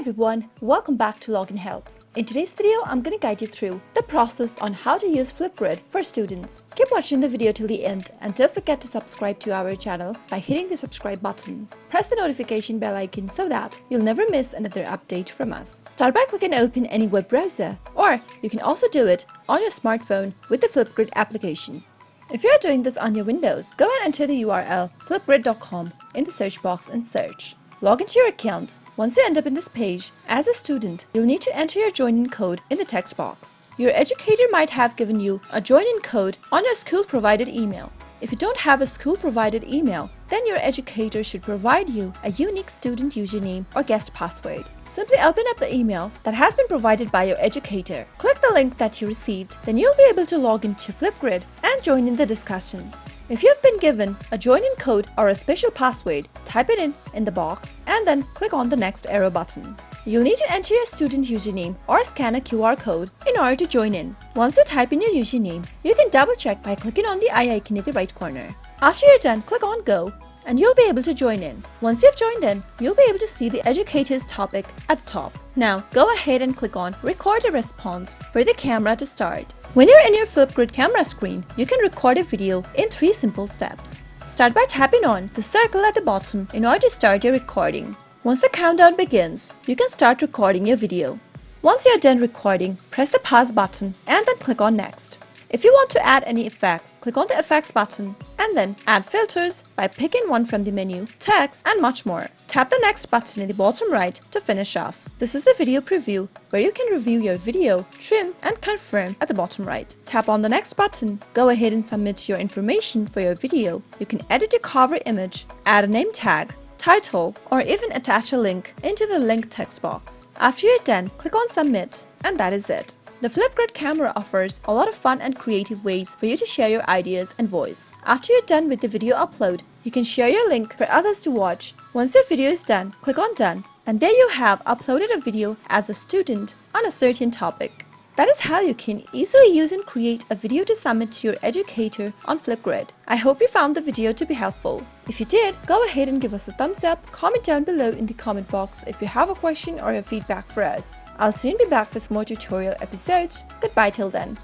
everyone, welcome back to Login Helps. In today's video, I'm going to guide you through the process on how to use Flipgrid for students. Keep watching the video till the end and don't forget to subscribe to our channel by hitting the subscribe button. Press the notification bell icon so that you'll never miss another update from us. Start by clicking open any web browser, or you can also do it on your smartphone with the Flipgrid application. If you're doing this on your Windows, go and enter the URL flipgrid.com in the search box and search. Log into your account. Once you end up in this page, as a student, you'll need to enter your join-in code in the text box. Your educator might have given you a join-in code on your school-provided email. If you don't have a school-provided email, then your educator should provide you a unique student username or guest password. Simply open up the email that has been provided by your educator. Click the link that you received, then you'll be able to log into Flipgrid and join in the discussion. If you've been given a join-in code or a special password, type it in the box and then click on the next arrow button. You'll need to enter your student username or scan a QR code in order to join in. Once you type in your username, you can double check by clicking on the eye icon in the right corner. After you're done, click on Go and you'll be able to join in. Once you've joined in, you'll be able to see the educator's topic at the top. Now, go ahead and click on Record a Response for the camera to start. When you're in your Flipgrid camera screen, you can record a video in 3 simple steps. Start by tapping on the circle at the bottom in order to start your recording. Once the countdown begins, you can start recording your video. Once you're done recording, press the pause button and then click on Next. If you want to add any effects, click on the Effects button and then add filters by picking one from the menu, text, and much more. Tap the Next button in the bottom right to finish off. This is the video preview where you can review your video, trim, and confirm at the bottom right. Tap on the Next button, go ahead and submit your information for your video. You can edit your cover image, add a name tag, title, or even attach a link into the link text box. After you're done, click on Submit, and that is it. The Flipgrid camera offers a lot of fun and creative ways for you to share your ideas and voice. After you're done with the video upload, you can share your link for others to watch. Once your video is done, click on Done, and there you have uploaded a video as a student on a certain topic. That is how you can easily use and create a video to submit to your educator on Flipgrid. I hope you found the video to be helpful. If you did, go ahead and give us a thumbs up, comment down below in the comment box if you have a question or a feedback for us. I'll soon be back with more tutorial episodes. Goodbye till then.